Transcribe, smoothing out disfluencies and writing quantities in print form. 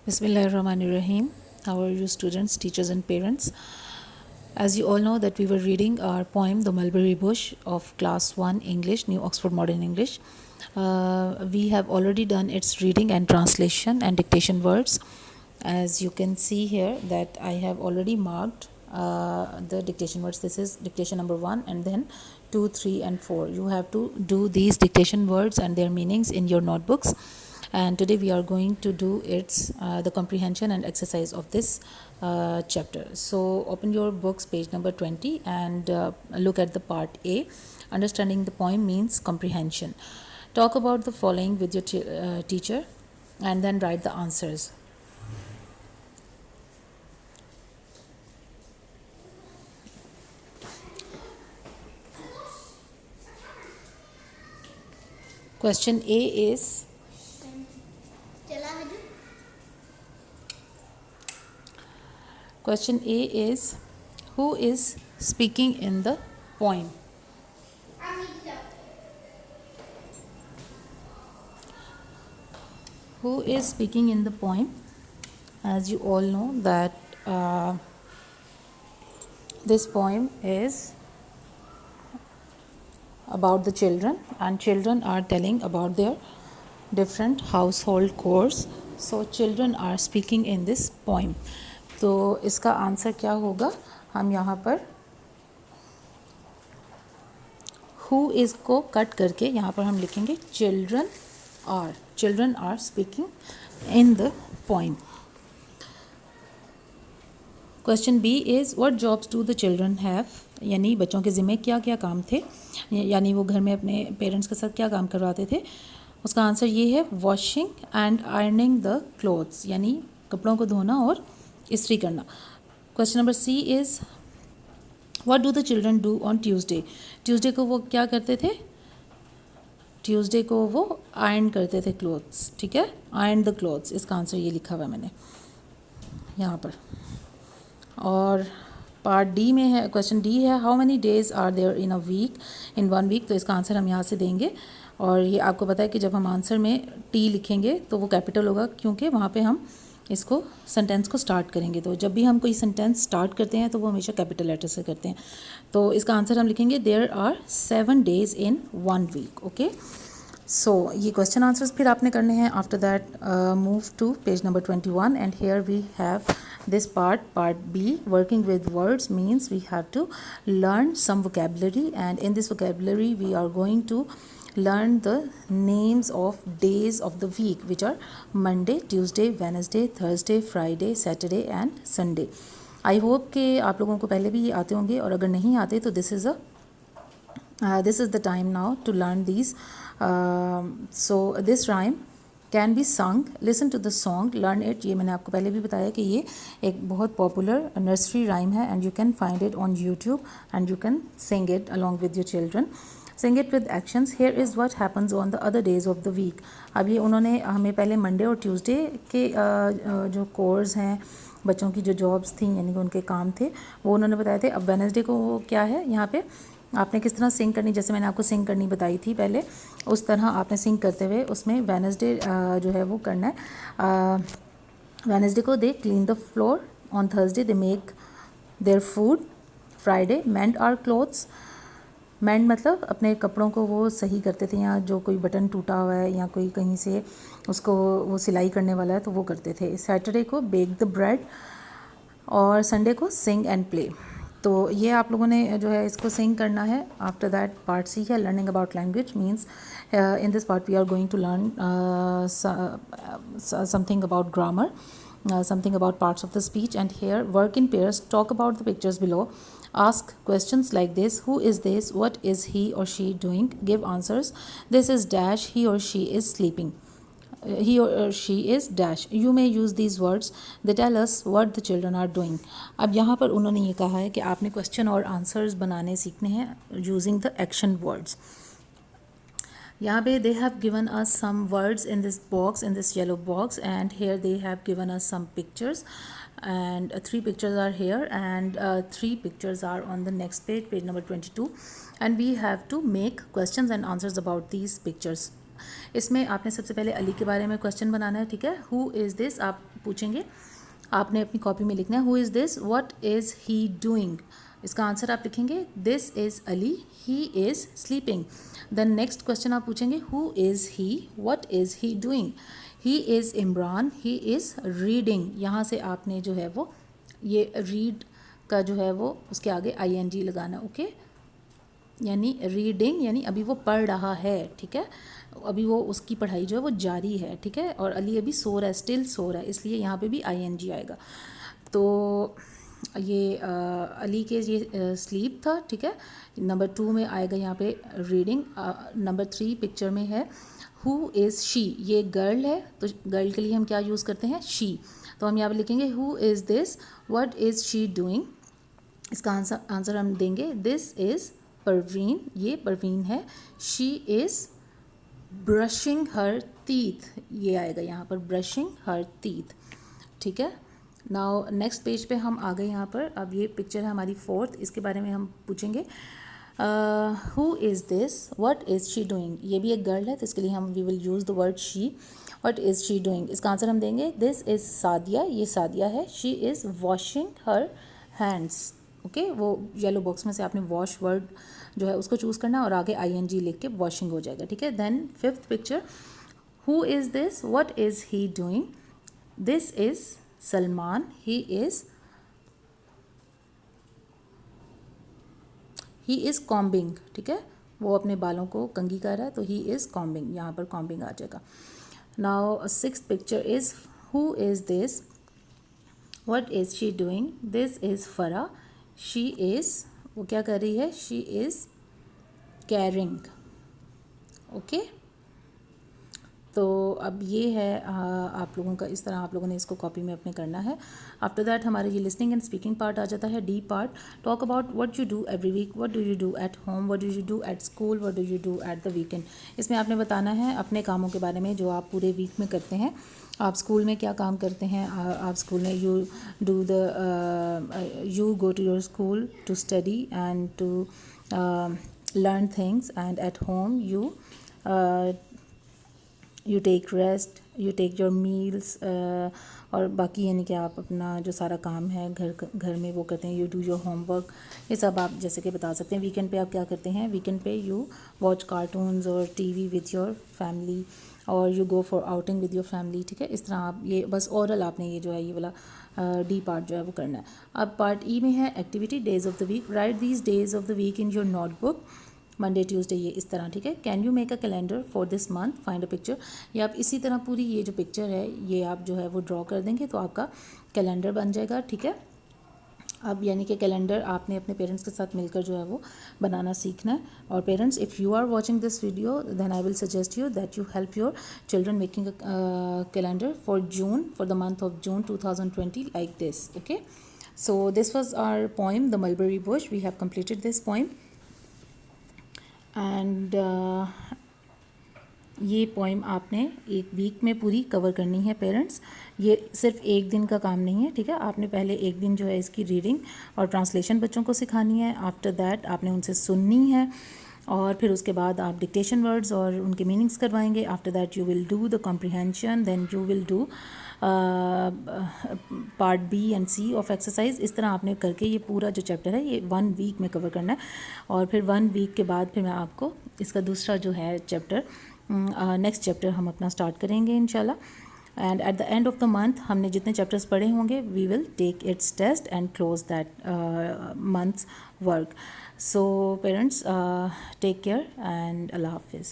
Bismillahirrahmanirrahim. How are you students, teachers and parents? As you all know that we were reading our poem The Mulberry Bush of class 1 English, New Oxford Modern English. We have already done its reading and translation and dictation words. As you can see here that I have already marked the dictation words. This is dictation number 1 and then 2, 3 and 4. You have to do these dictation words and their meanings in your notebooks, and today we are going to do the comprehension and exercise of this chapter. So open your books, page number 20, and look at the part A. Understanding the poem means comprehension. Talk about the following with your teacher and then write the answers. Question A is who is speaking in the poem? Who is speaking in the poem? As you all know that this poem is about the children, and children are telling about their different household chores. So children are speaking in this poem. तो इसका answer क्या होगा? हम यहाँ पर who is को cut करके यहाँ पर हम लिखेंगे children are speaking in the poem. Question B is what jobs do the children have, यानी बच्चों के ज़िम्मे क्या क्या काम थे, यानी वो घर में अपने पेरेंट्स के साथ क्या काम करवाते थे. उसका आंसर ये है washing and ironing the clothes, यानी कपड़ों को धोना और इस्त्री करना. Question number C is what do the children do on Tuesday. Tuesday को वो क्या करते थे? ट्यूसडे को वो आयरन करते थे क्लोथ्स. ठीक है, आयरन द क्लोथ्स. इसका आंसर ये लिखा हुआ है मैंने यहाँ पर. और पार्ट डी में है, क्वेश्चन डी है how many days are there in one week. तो इसका आंसर हम यहाँ से देंगे. और ये आपको पता है कि जब हम आंसर में टी लिखेंगे तो वो कैपिटल होगा, क्योंकि वहाँ पे हम इसको सेंटेंस को स्टार्ट करेंगे. तो जब भी हम कोई सेंटेंस स्टार्ट करते हैं तो वो हमेशा कैपिटल लेटर से करते हैं. तो इसका आंसर हम लिखेंगे there are 7 days in 1 week. Okay, so ये क्वेश्चन आंसर्स फिर आपने करने हैं. After that move to page number 21 and here we have this part B. Working with words means we have to learn some vocabulary, and in this vocabulary we are going to learn the names of days of the week, which are Monday, Tuesday, Wednesday, Thursday, Friday, Saturday and Sunday. I hope कि आप लोगों को पहले भी ये आते होंगे, और अगर नहीं आते तो this is the time now to learn these. So this rhyme can be sung, listen to the song, learn it. ये मैंने आपको पहले भी बताया कि ये एक बहुत पॉपुलर नर्सरी राइम है, and you can find it on YouTube and you can sing it along with your children. Sing it with actions. Here is what happens on the other days of the week. अब ये उन्होंने हमें पहले Monday और Tuesday के जो course हैं, बच्चों की जो जॉब्स थी, यानी कि उनके काम थे, वो उन्होंने बताए थे. अब वेडनेसडे को क्या है, यहाँ पे आपने किस तरह सिंग करनी, जैसे मैंने आपको सिंग करनी बताई थी पहले, उस तरह आपने सिंग करते हुए उसमें वेडनेसडे जो है वो करना है. वेडनेसडे को they clean the floor, on Thursday they make their food, Friday mend our clothes. Mend मतलब अपने कपड़ों को वो सही करते थे, या जो कोई बटन टूटा हुआ है या कोई कहीं से उसको वो सिलाई करने वाला है तो वो करते थे. सैटरडे को बेक द ब्रेड, और संडे को सिंग एंड प्ले. तो ये आप लोगों ने जो है इसको सिंग करना है. आफ्टर दैट पार्ट सी है learning about language means in this part we are going to learn something about grammar, something about parts of the speech. And here work in pairs, talk about the pictures below, ask questions like this: who is this, what is he or she doing, give answers. This is dash, he or she is sleeping, he or she is dash. You may use these words, they tell us what the children are doing. अब यहाँ पर उन्होंने ये कहा है कि आपने question और आंसर्स बनाने सीखने हैं यूजिंग द एक्शन वर्ड्स. यहाँ पे they have given us some words in this box, in this yellow box, and here they have given us some pictures, and 3 pictures are here, and 3 pictures are on the next page, page number 22, and we have to make questions and answers about these pictures. इसमें आपने सबसे पहले अली के बारे में question बनाना है, ठीक है। हु इज़ दिस आप पूछेंगे, आपने अपनी कॉपी में लिखना है who is this, what is he doing. इसका आंसर आप लिखेंगे this is Ali, he is sleeping. Then next question आप पूछेंगे who is he, what is he doing. He is Imran, he is reading. यहाँ से आपने जो है वो ये रीड का जो है वो उसके आगे ING लगाना, ओके। यानी रीडिंग यानी अभी वो पढ़ रहा है, ठीक है, अभी वो उसकी पढ़ाई जो है वो जारी है, ठीक है। और अली अभी सो रहा है, स्टिल सो रहा है, इसलिए यहाँ पे भी ING आएगा। तो ये अली के ये स्लीप था, ठीक है। नंबर 2 में आएगा यहाँ पे रीडिंग। नंबर 3 पिक्चर में है हु इज़ शी, ये गर्ल है, तो गर्ल के लिए हम क्या यूज़ करते हैं, शी। तो हम यहाँ पे लिखेंगे who is this, what is she doing. इसका आंसर हम देंगे दिस इज़ परवीन, ये परवीन है। She is brushing her teeth, ये आएगा यहाँ पर ब्रशिंग हर टीथ, ठीक है। नाउ नेक्स्ट पेज पे हम आ गए यहाँ पर। अब ये पिक्चर है हमारी 4th, इसके बारे में हम पूछेंगे who is this, what is she doing. ये भी एक गर्ल है, तो इसके लिए हम we will use the word she. What is she doing, इसका आंसर हम देंगे दिस इज़ सादिया, ये सादिया है। She is washing her hands, okay. वो येलो बॉक्स में से आपने वॉश वर्ड जो है उसको चूज़ करना है और आगे ING लिख के वॉशिंग हो जाएगा, ठीक है। Then 5th picture who is this, what is he doing. This is Salman, he is combing, ठीक है, वो अपने बालों को कंघी कर रहा है, तो ही इज़ कॉम्बिंग, यहाँ पर कॉम्बिंग आ जाएगा। Now 6th picture is who is this, what is she doing. This is फरा, शी इज़, वो क्या कर रही है, शी इज़ कैरिंग, ओके। तो अब ये है आप लोगों का, इस तरह आप लोगों ने इसको कॉपी में अपने करना है। आफ्टर दैट हमारे ये लिसनिंग एंड स्पीकिंग पार्ट आ जाता है, D part. Talk about what you do every week, what do you do at home, what do you do at school, what do you do at the weekend. इसमें आपने बताना है अपने कामों के बारे में जो आप पूरे वीक में करते हैं। आप स्कूल में क्या काम करते हैं, आप स्कूल में you do the you go to your school to study and to learn things, and at home you take rest, you take your meals, और बाकी यानी कि आप अपना जो सारा काम है घर में वो करते हैं। यू डू योर होमवर्क, ये सब आप जैसे कि बता सकते हैं। वीकेंड पे आप क्या करते हैं, वीकेंड पे यू वॉच कार्टून्स और TV विथ योर फैमिली, और you go for outing with your family, ठीक है। इस तरह आप ये बस ओरल आपने ये जो है ये वाला D पार्ट जो है वो करना है। अब पार्ट E में है activity, days of the week. Write these days of the week in your notebook, Monday Tuesday, ये इस तरह, ठीक है। Can you make a calendar for this month, find a picture. ये आप इसी तरह पूरी ये जो पिक्चर है ये आप जो है वो ड्रॉ कर देंगे तो आपका कैलेंडर बन जाएगा, ठीक है। अब यानी कि कैलेंडर आपने अपने पेरेंट्स के साथ मिलकर जो है वो बनाना सीखना है। और parents, if you are watching this video then I will suggest you that you help your children making a calendar for June, for the month of June 2020 like this, okay. So this was our poem the mulberry bush, we have completed this poem and ये poem आपने एक week में पूरी cover करनी है parents. ये सिर्फ एक दिन का काम नहीं है, ठीक है। आपने पहले एक दिन जो है इसकी रीडिंग और ट्रांसलेशन बच्चों को सिखानी है। आफ्टर दैट आपने उनसे सुननी है और फिर उसके बाद आप डिक्टेशन वर्ड्स और उनके मीनिंग्स करवाएंगे। After that you will do the comprehension, then you will do part B and C of exercise. इस तरह आपने करके ये पूरा जो चैप्टर है ये 1 वीक में कवर करना है। और फिर 1 वीक के बाद फिर मैं आपको इसका दूसरा जो है चैप्टर, नेक्स्ट चैप्टर हम अपना स्टार्ट करेंगे इंशाल्लाह। And at the end of the month हमने जितने चैप्टर्स पढ़े होंगे we will take its test and close that month's work. So parents, take care and अल्लाह हाफिज़।